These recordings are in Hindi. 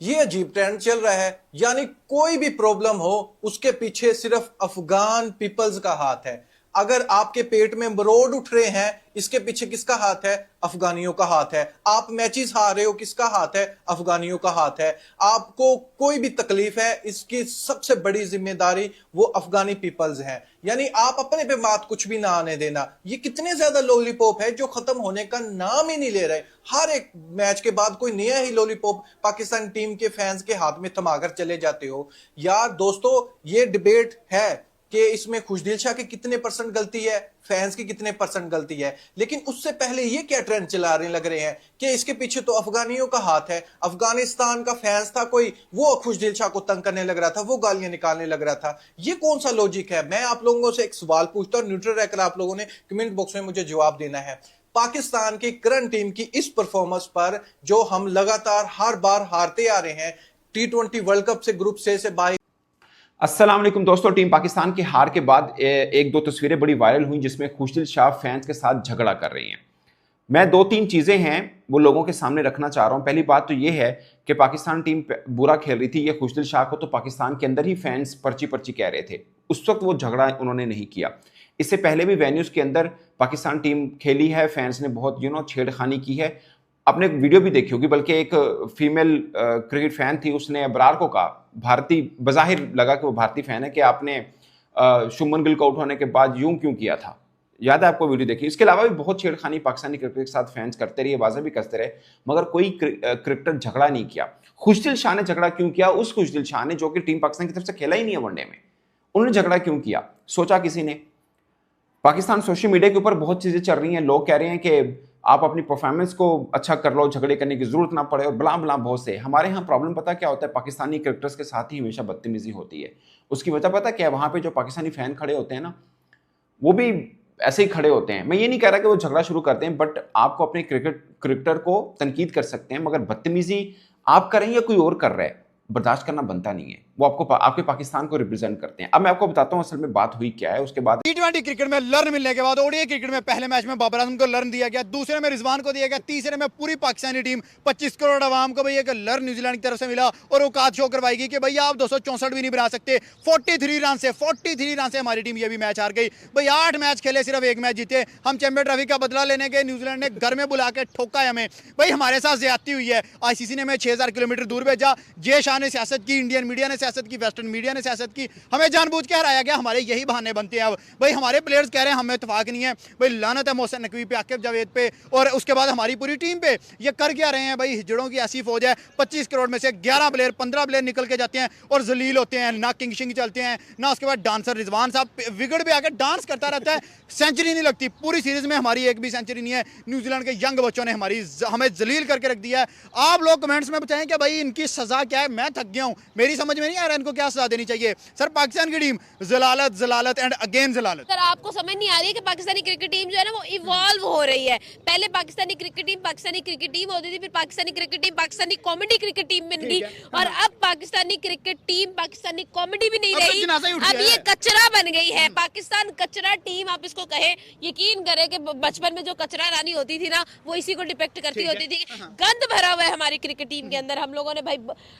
ये अजीब ट्रेंड चल रहा है, यानी कोई भी प्रॉब्लम हो उसके पीछे सिर्फ अफगान पीपल्स का हाथ है। अगर आपके पेट में मरोड़ उठ रहे हैं, इसके पीछे किसका हाथ है? अफगानियों का हाथ है। आप मैचेस हार रहे हो, किसका हाथ है? अफगानियों का हाथ है। आपको कोई भी तकलीफ है, इसकी सबसे बड़ी जिम्मेदारी वो अफगानी पीपल्स हैं। यानी आप अपने पे बात कुछ भी ना आने देना। ये कितने ज्यादा लॉलीपॉप है जो खत्म होने का नाम ही नहीं ले रहे। हर एक मैच के बाद कोई नया ही लॉलीपॉप पाकिस्तान टीम के फैंस के हाथ में थमाकर चले जाते हो। यार दोस्तों, ये डिबेट है कि इसमें खुशदिल शाह की कितने परसेंट गलती है, फैंस की कितने परसेंट गलती है, लेकिन उससे पहले ये क्या ट्रेंड चलाने लग रहे हैं कि इसके पीछे तो अफगानियों का हाथ है। अफगानिस्तान का फैंस था कोई, वो खुशदिल शाह को तंग करने लग रहा था, वो गालियां निकालने लग रहा था। ये कौन सा लॉजिक है? मैं आप लोगों से एक सवाल पूछता हूं, न्यूट्रल रहकर आप लोगों ने कमेंट बॉक्स में मुझे जवाब देना है। पाकिस्तान की करंट टीम की इस परफॉर्मेंस पर जो हम लगातार हर बार हारते आ रहे हैं, T20 वर्ल्ड कप से ग्रुप से बाहर। अस्सलाम वालेकुम दोस्तों, टीम पाकिस्तान की हार के बाद एक दो तस्वीरें बड़ी वायरल हुई जिसमें खुशदिल शाह फैंस के साथ झगड़ा कर रही हैं। मैं दो तीन चीज़ें हैं वो लोगों के सामने रखना चाह रहा हूं। पहली बात तो ये है कि पाकिस्तान टीम बुरा खेल रही थी, ये खुशदिल शाह को तो पाकिस्तान के अंदर ही फैंस पर्ची पर्ची कह रहे थे। उस वक्त वो झगड़ा उन्होंने नहीं किया। इससे पहले भी वेन्यूज़ के अंदर पाकिस्तान टीम खेली है, फैंस ने बहुत छेड़खानी की है। आपने वीडियो भी देखी होगी, बल्कि एक फीमेल क्रिकेट फैन थी, उसने अबरार को कहा, भारतीय बज़ाहिर लगा कि वो भारतीय फैन है, कि आपने शुभमन गिल को आउट होने के बाद यूं क्यों किया था। याद है आपको वीडियो देखी? इसके अलावा भी बहुत छेड़खानी पाकिस्तानी क्रिकेट के साथ फैंस करते रहे, आवाज़ें भी कसते रहे, मगर कोई क्रिकेटर झगड़ा नहीं किया। खुशदिल शाह ने झगड़ा क्यों किया? उस खुशदिल शाह ने जो कि टीम पाकिस्तान की तरफ से खेला ही नहीं है वनडे में, उन्होंने झगड़ा क्यों किया? सोचा किसी ने? पाकिस्तान सोशल मीडिया के ऊपर बहुत चीज़ें चल रही हैं, लोग कह रहे हैं कि आप अपनी परफॉर्मेंस को अच्छा कर लो, झगड़े करने की जरूरत ना पड़े, और बला बला बहुत से। हमारे यहाँ प्रॉब्लम पता क्या होता है? पाकिस्तानी क्रिकेटर्स के साथ ही हमेशा बदतमीजी होती है। उसकी वजह पता क्या है? वहाँ पे जो पाकिस्तानी फैन खड़े होते हैं ना, वो भी ऐसे ही खड़े होते हैं। मैं ये नहीं कह रहा कि वो झगड़ा शुरू करते हैं, बट आपको अपने क्रिकेटर को तनकीद कर सकते हैं, मगर बदतमीजी आप कर रहे हैं या कोई और कर रहा है, बर्दाश्त करना बनता नहीं है। वो आपके पाकिस्तान को रिप्रेजेंट करते हैं। अब मैं आपको बताता हूं असल में बात हुई क्या है। उसके बाद T20 क्रिकेट में लर्न मिलने के बाद ओडीआई क्रिकेट में पहले मैच में बाबर आजम को लर्न दिया गया, दूसरे में रिजवान को दिया गया, तीसरे में पूरी पाकिस्तानी टीम 25 करोड़ आवाम को भैया लर्न न्यूजीलैंड की तरफ से मिला और औकात शो करवाएगी कि भैया आप 264 भी नहीं बना सकते। 43 रन से हमारी टीम ये भी मैच हार गई। भाई 8 मैच खेले, सिर्फ एक मैच जीते। हम चैंपियन ट्रॉफी का बदला लेने गए, न्यूजीलैंड ने घर में बुला के ठोका है हमें। भाई हमारे साथ ज्यादती हुई है। आईसीसी ने हमें 6000 किलोमीटर दूर भेजा, जे शाह ने सियासत की, इंडियन मीडिया ने सियासत की, वेस्टर्न मीडिया ने सियासत की, हमें जानबूझ के हराया गया। हमारे यही बहाने बनते हैं। अब भाई हमारे प्लेयर्स कह रहे हैं हमें इत्तेफाक नहीं है। भाई लानत है मोहसिन नकवी पे, आकिब जावेद पे, और उसके बाद हमारी पूरी टीम पे। ये कर क्या रहे हैं? भाई हिजड़ों की ऐसी फौज है, 25 करोड़ में से 11 प्लेयर 15 प्लेयर निकल के जाते हैं और जलील होते हैं, ना किंग शिंग चलते हैं, ना उसके बाद डांसर रिजवान साहब विकेट पे आकर डांस करता रहता है, सेंचुरी नहीं लगती। पूरी सीरीज में हमारी एक भी सेंचुरी नहीं है। न्यूजीलैंड के यंग बच्चों ने हमें जलील करके रख दिया है। आप लोग कमेंट्स में बताएं कि भाई इनकी सजा क्या है? मैं थक गया हूं, मेरी समझ में नहीं आ रहा इनको क्या सजा देनी चाहिए। सर पाकिस्तान की टीम जलालत एंड अगेन जलालत। सर आपको समझ नहीं आ रही है कि पाकिस्तानी क्रिकेट टीम जो है ना वो इवॉल्व हो रही है। पहले पाकिस्तानी क्रिकेट टीम होती थी, फिर Pakistani cricket team Pakistani comedy cricket team बन गई, और अब Pakistani cricket team Pakistani comedy भी नहीं रही, अब ये कचरा बन गई है। पाकिस्तान कचरा टीम आप इसको कहे, यकीन करें कि बचपन में जो कचरा रानी होती थी ना, वो इसी को डिपेक्ट करती होती थी। गंद भरा हुआ है हमारी क्रिकेट टीम के अंदर। हम लोगों ने भाई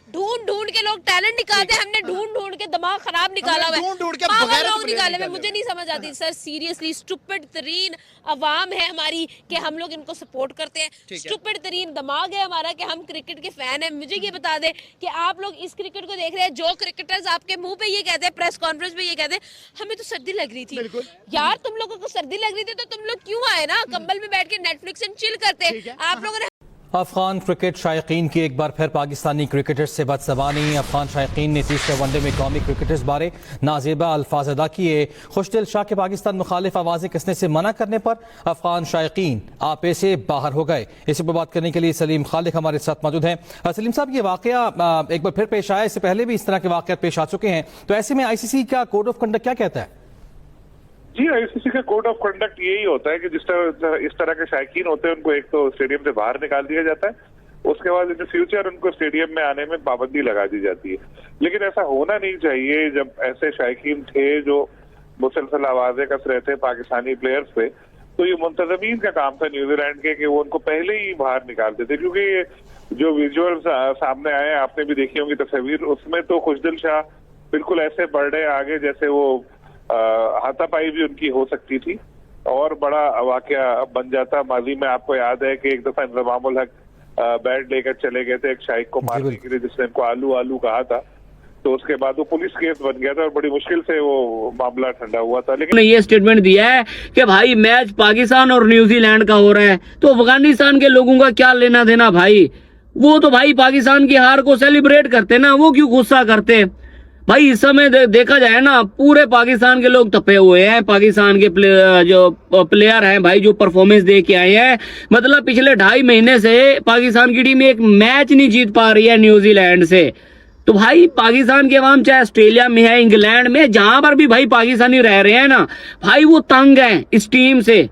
ढूंढ के लोग टैलेंट निकालते हैं, हमने ढूंढ के दिमाग खराब निकाला हुआ है, लोग निकाले हुए। मुझे नहीं समझ आती सर, सीरियसली स्टूपिड तरीन अवाम है हमारी कि हम लोग इनको सपोर्ट करते हैं। स्टूपिड तरीन दिमाग है हमारा कि हम क्रिकेट के फैन हैं। मुझे ये बता दे कि आप लोग इस क्रिकेट को देख रहे हैं, जो क्रिकेटर्स आपके मुंह पे ये कहते हैं, प्रेस कॉन्फ्रेंस पे ये कहते हैं हमें तो सर्दी लग रही थी। यार तुम लोगों को सर्दी लग रही थी तो तुम लोग क्यों आए ना, कंबल में बैठ के नेटफ्लिक्स एंड चिल करते। आप लोगों ने अफगान क्रिकेट शायकीन की एक बार फिर पाकिस्तानी क्रिकेटर्स से बदज़बानी। अफगान शायकीन ने तीसरे वनडे में कौमी क्रिकेटर्स बारे नाजेबा अल्फाज अदा किए। खुशदिल शाह के पाकिस्तान मुखालिफ आवाज़ें कसने से मना करने पर अफगान शायकीन आपे से बाहर हो गए। इसी पर बात करने के लिए सलीम खालिक हमारे साथ मौजूद हैं। सलीम साहब, ये वाकया एक बार फिर पेश आया, इससे पहले भी इस तरह के वाकयात पेश आ चुके हैं, तो ऐसे में ICC का कोड ऑफ कंडक्ट क्या कहता है? जी, आईसीसी का कोड ऑफ कंडक्ट यही होता है कि इस तरह के शायकीन होते हैं उनको एक तो स्टेडियम से बाहर निकाल दिया जाता है, उसके बाद इन फ्यूचर उनको स्टेडियम में आने में पाबंदी लगा दी जाती है। लेकिन ऐसा होना नहीं चाहिए। जब ऐसे शायकीन थे जो मुसलसल आवाजें कस रहे थे पाकिस्तानी प्लेयर्स पे, तो ये मुंतजमीन का काम था न्यूजीलैंड के कि वो उनको पहले ही बाहर निकालते थे, क्योंकि ये जो विजुअल सामने आए, आपने भी देखी होंगी तस्वीर, उसमें तो खुशदिल शाह बिल्कुल ऐसे बढ़ रहे आगे जैसे वो हाथापाई भी उनकी हो सकती थी और बड़ा वाकया बन जाता। माजी में आपको याद है कि एक दफा इंतजामुल हक बैट लेकर चले गए थे एक शाइक को मारने के लिए, जिसने इनको आलू आलू कहा था, तो उसके बाद वो पुलिस केस बन गया था और बड़ी मुश्किल से वो मामला ठंडा हुआ था। लेकिन ये स्टेटमेंट दिया है कि भाई मैच पाकिस्तान और न्यूजीलैंड का हो रहा है तो अफगानिस्तान के लोगों का क्या लेना देना भाई, वो तो भाई पाकिस्तान की हार को सेलिब्रेट करते ना, वो क्यों गुस्सा करते भाई। इस समय देखा जाए ना, पूरे पाकिस्तान के लोग तपे हुए हैं, पाकिस्तान के जो प्लेयर हैं भाई, जो परफॉर्मेंस दे के आए हैं, मतलब पिछले 2.5 महीने से पाकिस्तान की टीम एक मैच नहीं जीत पा रही है न्यूजीलैंड से। तो भाई पाकिस्तान के अवाम चाहे ऑस्ट्रेलिया में है, इंग्लैंड में, जहां पर भी भाई पाकिस्तानी रह रहे हैं ना भाई, वो तंग हैं इस टीम से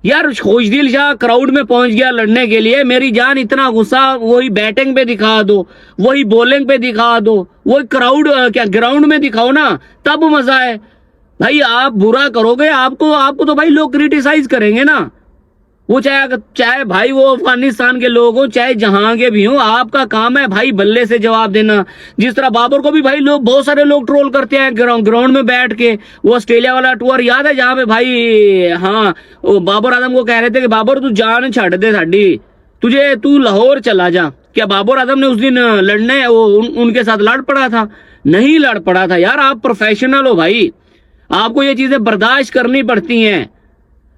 यार। खुशदिल शाह क्राउड में पहुंच गया लड़ने के लिए, मेरी जान इतना गुस्सा वही बैटिंग पे दिखा दो, वही बॉलिंग पे दिखा दो, वही क्राउड क्या ग्राउंड में दिखाओ ना, तब मजा है भाई। आप बुरा करोगे आपको तो भाई लोग क्रिटिसाइज करेंगे ना, वो चाहे भाई वो अफगानिस्तान के लोग हो, चाहे जहां के भी हो, आपका काम है भाई बल्ले से जवाब देना। जिस तरह बाबर को भी भाई लोग, बहुत सारे लोग ट्रोल करते हैं ग्राउंड में बैठ के। वो ऑस्ट्रेलिया वाला टूर याद है जहां पे भाई, हाँ, वो बाबर आजम को कह रहे थे कि बाबर तू जान छड़ दे साडी, तू लाहौर चला जा। क्या बाबर आजम ने उस दिन लड़ने उनके साथ लड़ पड़ा था? नहीं लड़ पड़ा था यार। आप प्रोफेशनल हो भाई, आपको ये चीजें बर्दाश्त करनी पड़ती हैं।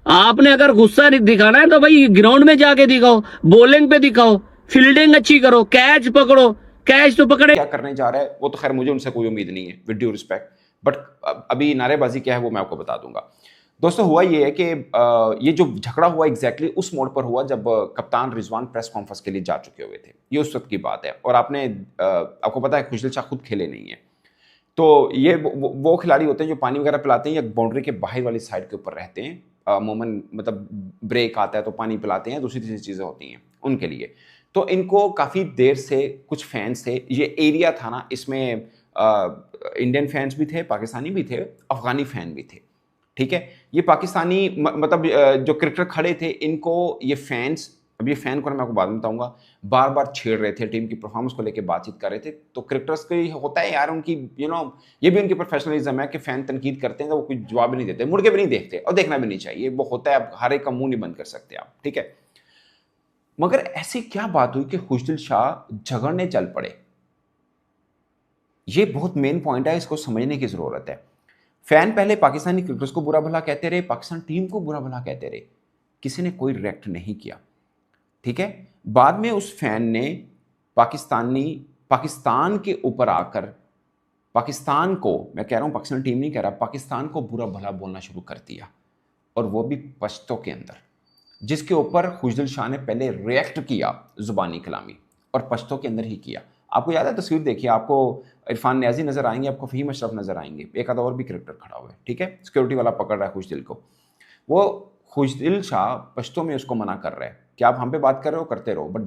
आपने अगर गुस्सा दिखाना है तो भाई ग्राउंड में जाके दिखाओ, बॉलिंग पे दिखाओ, फील्डिंग अच्छी करो, कैच पकड़ो, कैच तो पकड़े। क्या करने जा रहा है वो तो खैर मुझे उनसे कोई उम्मीद नहीं है, विद ड्यू रिस्पेक्ट, बट अभी नारेबाजी क्या है वो मैं आपको बता दूंगा। दोस्तों हुआ ये है कि ये जो झगड़ा हुआ एग्जैक्टली उस मोड पर हुआ जब कप्तान रिजवान प्रेस कॉन्फ्रेंस के लिए जा चुके हुए थे। ये उस वक्त की बात है और आपको पता है खुशदिल शाह खुद खेले नहीं है, तो ये वो खिलाड़ी होते हैं जो पानी वगैरह पिलाते हैं या बाउंड्री के बाहर वाली साइड के ऊपर रहते हैं। मोमन मतलब ब्रेक आता है तो पानी पिलाते हैं, दूसरी तीसरी चीज़ें होती हैं उनके लिए। तो इनको काफ़ी देर से कुछ फैंस थे, ये एरिया था ना, इसमें इंडियन फैंस भी थे, पाकिस्तानी भी थे, अफगानी फैन भी थे, ठीक है। ये पाकिस्तानी मतलब जो क्रिकेटर खड़े थे, इनको ये फैंस, अब ये फैन को मैं आपको बाद में बताऊंगा, बार बार छेड़ रहे थे, टीम की परफॉर्मेंस को लेकर बातचीत कर रहे थे। तो क्रिकेटर्स को होता है यार, उनकी ये भी उनकी प्रोफेशनलिज्म है कि फैन तनकीद करते हैं तो वो कोई जवाब भी नहीं देते, मुड़ के भी नहीं देखते, और देखना भी नहीं चाहिए, वो होता है। अब हर एक का मुंह नहीं बंद कर सकते आप, ठीक है। मगर ऐसी क्या बात हुई कि खुशदिल शाह झगड़ने चल पड़े? ये बहुत मेन पॉइंट है, इसको समझने की जरूरत है। फैन पहले पाकिस्तानी क्रिकेटर्स को बुरा भला कहते रहे, पाकिस्तान टीम को बुरा भला कहते रहे, किसी ने कोई रिएक्ट नहीं किया, ठीक है। बाद में उस फैन ने पाकिस्तान के ऊपर आकर पाकिस्तान को, मैं कह रहा हूं पाकिस्तान टीम नहीं कह रहा, पाकिस्तान को बुरा भला बोलना शुरू कर दिया, और वो भी पश्तों के अंदर, जिसके ऊपर खुशदिल शाह ने पहले रिएक्ट किया जुबानी कलामी, और पश्तों के अंदर ही किया। आपको याद है तस्वीर देखिए, आपको इरफान न्याजी नजर आएंगे, आपको फहीम अशरफ नजर आएंगे, एक आधा और भी क्रिकेटर खड़ा हुआ है, ठीक है। सिक्योरिटी वाला पकड़ रहा है खुशदिल को, वो खुशदिल शाह पश्तों में उसको मना कर रहा है कि आप हम पे बात कर रहे हो, करते रहो, बट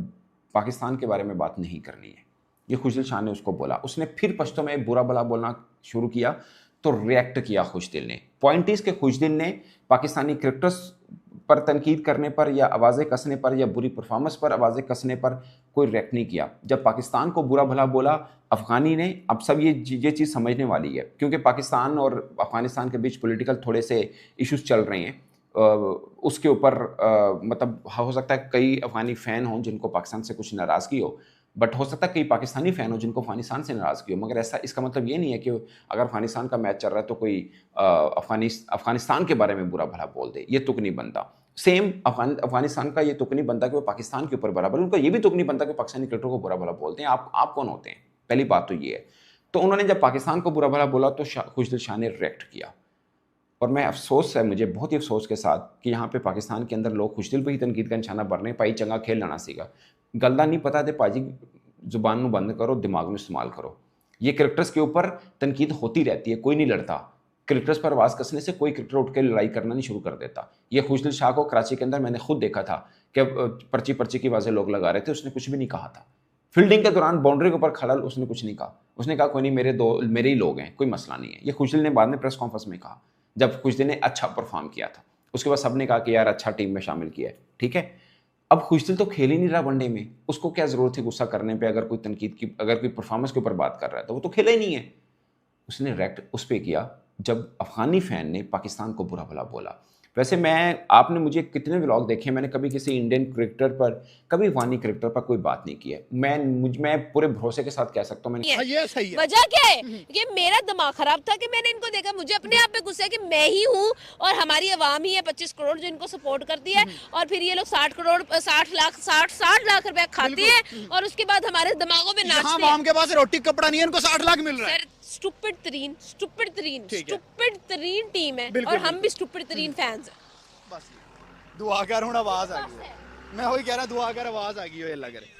पाकिस्तान के बारे में बात नहीं करनी है। ये खुशदिल शाह ने उसको बोला, उसने फिर पश्तों में बुरा भला बोलना शुरू किया, तो रिएक्ट किया खुशदिल ने। पॉइंट इज के खुशदिल ने पाकिस्तानी क्रिकेटर्स पर तनकीद करने पर या आवाज़ें कसने पर या बुरी परफॉर्मेंस पर आवाज़ें कसने पर कोई रिएक्ट नहीं किया। जब पाकिस्तान को बुरा भला बोला अफगानी ने, अब सब ये चीज़ समझने वाली है, क्योंकि पाकिस्तान और अफगानिस्तान के बीच पॉलिटिकल थोड़े से इश्यूज चल रहे हैं। उसके ऊपर मतलब हो सकता है कई अफगानी फ़ैन हों जिनको पाकिस्तान से कुछ नाराज़गी हो, बट हो सकता है कई पाकिस्तानी फ़ैन हो जिनको अफगानिस्तान से नाराज़गी हो। मगर ऐसा, इसका मतलब ये नहीं है कि अगर अफगानिस्तान का मैच चल रहा है तो कोई अफगानिस्तान के बारे में बुरा भला बोल दे, ये तुक नहीं बनता। सेम अफगानिस्तान का ये तुक नहीं बनता कि वो पाकिस्तान के ऊपर बुरा भला, उनका ये भी तुक नहीं बनता कि पाकिस्तानी क्रिकेटर को बुरा भला बोलते हैं। आप कौन होते हैं? पहली बात तो ये है। तो उन्होंने जब पाकिस्तान को बुरा भला बोला तो खुशदिल शाह ने रिएक्ट किया, और मैं अफसोस है, मुझे बहुत ही अफसोस के साथ कि यहाँ पे पाकिस्तान के अंदर लोग खुशदिल पर ही तनकीद का निशाना बन रहे हैं। पाई चंगा खेल लाना सीगा, गलदा नहीं पता थे पाजी, जुबान में बंद करो, दिमाग में इस्तेमाल करो। ये क्रिकेटर्स के ऊपर तनकीद होती रहती है, कोई नहीं लड़ता। क्रिकेटर्स पर आवाज़ कसने से कोई क्रिकेटर उठ के लड़ाई करना नहीं शुरू कर देता। ये खुशदिल शाह को कराची के अंदर मैंने खुद देखा था कि पर्ची की आवाज़ें लोग लगा रहे थे, उसने कुछ भी नहीं कहा था। फील्डिंग के दौरान बाउंड्री के ऊपर खलल, उसने कुछ नहीं कहा। उसने कहा कोई नहीं, मेरे ही लोग हैं, कोई मसला नहीं है। ये खुशदिल ने बाद में प्रेस कॉन्फ्रेंस में कहा, जब खुशदिल ने अच्छा परफॉर्म किया था। उसके बाद सबने कहा कि यार अच्छा टीम में शामिल किया है, ठीक है। अब खुशदिल तो खेल ही नहीं रहा वनडे में, उसको क्या जरूरत है गुस्सा करने पे, अगर कोई तनकीद की, अगर कोई परफॉर्मेंस के ऊपर बात कर रहा है तो वो तो खेला ही नहीं है। उसने रेक्ट उस पर किया जब अफगानी फैन ने पाकिस्तान को बुरा भला बोला। वैसे आपने मुझे कितने व्लॉग देखे, मैंने कभी किसी इंडियन क्रिकेटर पर, कभी अफगानी क्रिकेटर पर कोई बात नहीं की है। मैं पूरे भरोसे के साथ कह सकता हूँ मैंने। ये सही है। वजह क्या है कि मेरा दिमाग खराब था कि मैंने इनको देखा, मुझे अपने आप पे गुस्सा है कि मैं ही हूँ और हमारी आवाम ही है 25 करोड़ जो इनको सपोर्ट करती है, और फिर ये लोग 60 लाख रुपए खाते हैं और उसके बाद हमारे दिमागों में नाचते हैं। आवाम के पास रोटी कपड़ा नहीं है, इनको 60 लाख मिल रहा है। स्टूपिड तरीन टीम है और हम भी स्टूपिड तरीन फैंस हैं। बस दुआ कर, हूं आवाज आ गई है। मैं वही कह रहा, दुआ कर आवाज आ गई हो, अल्लाह करे।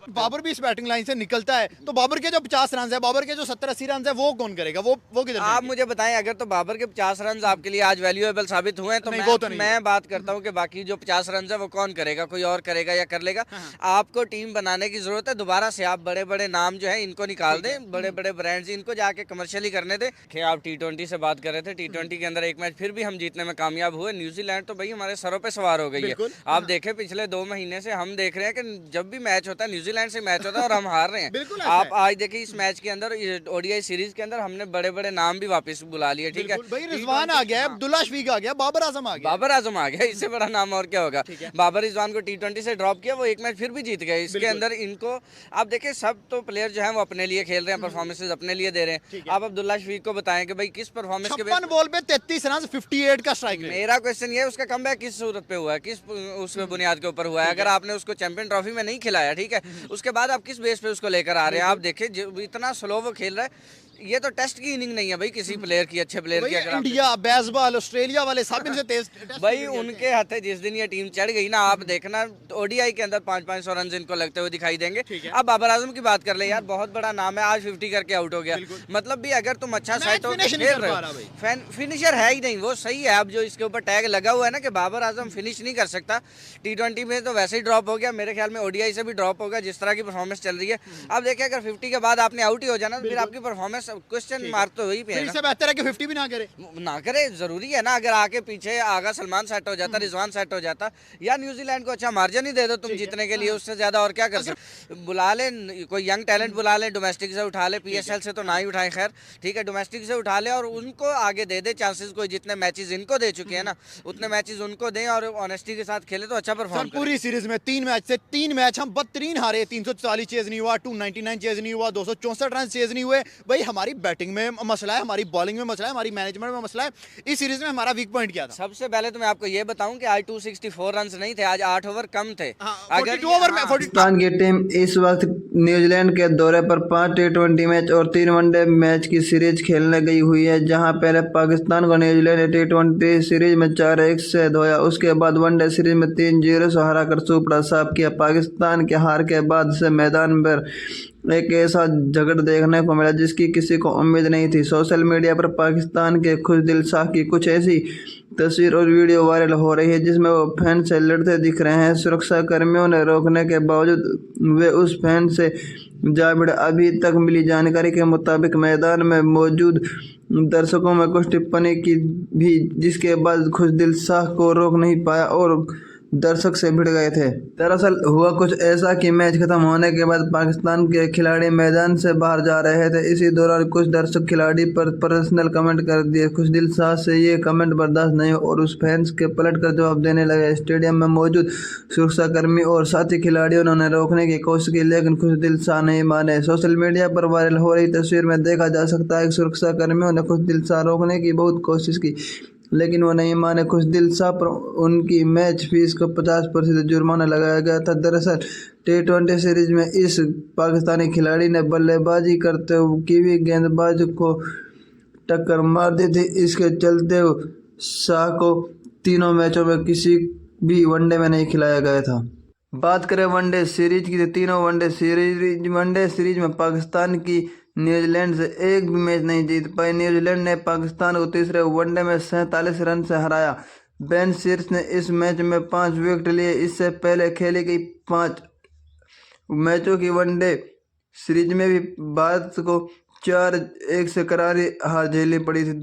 बाबर भी इस बैटिंग लाइन से निकलता है, तो बाबर के जो 50 रन है, बाबर के जो 70-80 रन है, वो कौन करेगा? वो किधर? आप मुझे बताएं, अगर तो बाबर के 50 रन आपके लिए आज वैल्यूएबल साबित हुए हैं तो मैं बात करता हूं कि बाकी जो 50 रन है वो कौन करेगा, कोई और करेगा या कर लेगा। आपको टीम बनाने की जरूरत है दोबारा से। आप बड़े बड़े नाम जो है इनको निकाल दें, बड़े बड़े ब्रांड्स, इनको जाके कमर्शियली करने दें। आप T20 से बात कर रहे थे, T20 के अंदर एक मैच फिर भी हम जीतने में कामयाब हुए। न्यूजीलैंड तो भाई हमारे सरों पे सवार हो गई है। आप देखें पिछले 2 महीने से हम देख रहे हैं कि जब भी मैच होता है न्यूजीलैंड से मैच होता है और हम हार रहे हैं। आप आज देखिए इस मैच के अंदर, ओडीआई सीरीज के अंदर हमने बड़े बड़े नाम भी वापस बुला लिए, ठीक है। भाई रिजवान आ गया, अब्दुल्ला शफीक आ गया, बाबर आजम आ गया, इससे बड़ा नाम और क्या होगा। बाबर रिजवान को T20 से ड्रॉप किया, वो एक मैच फिर भी जीत गए। इसके अंदर इनको आप देखिए, सब तो प्लेयर जो है वो अपने लिए खेल रहे हैं, परफॉर्मेंसेज अपने लिए दे रहे हैं। आप अब्दुल्ला शफीक को बताएं कि भाई किस परफॉर्मेंस के 56 बॉल पे 33 रन, 58 का स्ट्राइक रेट। मेरा क्वेश्चन ये है, उसका कमबैक किस सूरत पे हुआ है, किस उस बुनियाद के ऊपर हुआ है? अगर आपने उसको चैंपियन ट्रॉफी में नहीं खिलाया, ठीक है, उसके बाद आप किस बेस पे उसको लेकर आ रहे हैं? आप देखें इतना स्लो वो खेल रहा है। ये तो टेस्ट की इनिंग नहीं है भाई किसी प्लेयर की, अच्छे प्लेयर की। अगर इंडिया, बेसबॉल, ऑस्ट्रेलिया वाले सब इनसे तेज भाई उनके हाथ है। जिस दिन ये टीम चढ़ गई ना, आप देखना ओडीआई के अंदर 500-500 रन इनको लगते हुए दिखाई देंगे। अब बाबर आजम की बात कर ले यार, बहुत बड़ा नाम है, आज 50 करके आउट हो गया। मतलब भी अगर तुम अच्छा सेट हो खेल रहे हो, फिनिशर है ही नहीं वो, सही है। अब जो इसके ऊपर टैग लगा हुआ है ना कि बाबर आजम फिनिश नहीं कर सकता, T20 में तो वैसे ही ड्रॉप हो गया, मेरे ख्याल में ओडीआई से भी ड्रॉप होगा जिस तरह की परफॉर्मेंस चल रही है। अब देखिए अगर 50 के बाद आपने आउट ही हो जाना, फिर आपकी परफॉर्मेंस क्वेश्चन मार्क तो वही पे है। इससे बेहतर है कि 50 भी ना करे, जरूरी है ना। अगर आके पीछे आगा सलमान सेट हो जाता, रिजवान सेट हो जाता, या न्यूजीलैंड को अच्छा मार्जिन ही दे दो तुम जीतने के लिए, उससे ज्यादा और क्या कर सकते। बुला ले कोई यंग टैलेंट, बुला ले, डोमेस्टिक से उठा ले, PSL से तो ना ही उठाए, खैर ठीक है, डोमेस्टिक से उठा ले और उनको आगे दे दे चांसेस। कोई जितने मैचेस इनको दे चुके हैं ना, उतने मैचेस उनको दें और ऑनेस्टी के साथ खेले तो अच्छा परफॉर्म। पूरी सीरीज में 3 मैच हम बदतरीन हारे, 340 चेज नहीं हुआ, 299 चेज नहीं हुआ, 264 रन चेज नहीं हुए। भाई हमारी बैटिंग में मसला है, हमारी बॉलिंग में मसला है, हमारी मैनेजमेंट में मसला है। इस सीरीज में हमारा वीक पॉइंट क्या था? सबसे पहले तो मैं आपको ये बताऊं कि आज 264 रन नहीं थे, आज 8 ओवर कम थे। अगर 42 ओवर में पाकिस्तान की टीम इस वक्त न्यूजीलैंड के दौरे पर 5 T20 मैच और 3 वनडे मैच की सीरीज खेलने गई हुई है, जहां पहले पाकिस्तान को न्यूजीलैंड ने T20 सीरीज में 4-1 से धोया, उसके बाद वनडे सीरीज में 3-0 से हराकर सुपड़ा साफ किया। पाकिस्तान के हार के बाद से मैदान पर एक ऐसा झगड़ा देखने को मिला जिसकी किसी को उम्मीद नहीं थी। सोशल मीडिया पर पाकिस्तान के खुशदिल शाह की कुछ ऐसी तस्वीर और वीडियो वायरल हो रही है जिसमें वो फैन से लड़ते दिख रहे हैं। सुरक्षा कर्मियों ने रोकने के बावजूद वे उस फैन से जा भिड़े। अभी तक मिली जानकारी के मुताबिक मैदान में मौजूद दर्शकों में कुछ टिप्पणी की भी, जिसके बाद खुशदिल शाह को रोक नहीं पाया और दर्शक से भिड़ गए थे। दरअसल हुआ कुछ ऐसा कि मैच खत्म होने के बाद पाकिस्तान के खिलाड़ी मैदान से बाहर जा रहे थे। इसी दौरान कुछ दर्शक खिलाड़ी पर पर्सनल कमेंट कर दिए। खुशदिल शाह से ये कमेंट बर्दाश्त नहीं और उस फैंस के पलट कर जवाब देने लगे। स्टेडियम में मौजूद सुरक्षाकर्मी और साथी खिलाड़ियों ने रोकने की कोशिश की, लेकिन खुशदिल शाह नहीं माने। सोशल मीडिया पर वायरल हो रही तस्वीर में देखा जा सकता है कि सुरक्षाकर्मियों ने खुशदिल शाह रोकने की बहुत कोशिश की, लेकिन वो नहीं माने। खुशदिल शाह पर उनकी मैच फीस को 50% जुर्माना लगाया गया था। दरअसल T20 सीरीज में इस पाकिस्तानी खिलाड़ी ने बल्लेबाजी करते हुए कीवी गेंदबाज को टक्कर मार दी थी। इसके चलते शाह को तीनों मैचों में किसी भी वनडे में नहीं खिलाया गया था। बात करें वनडे सीरीज की, तो तीनों वनडे सीरीज में पाकिस्तान की न्यूजीलैंड से एक भी मैच नहीं जीत पाई। न्यूजीलैंड ने पाकिस्तान को तीसरे वनडे में 47 रन से हराया। बेन स्टोक्स ने इस मैच में 5 विकेट लिए। इससे पहले खेली गई 5 मैचों की वनडे सीरीज में भी भारत को 4-1 से करारी हार झेलनी पड़ी थी।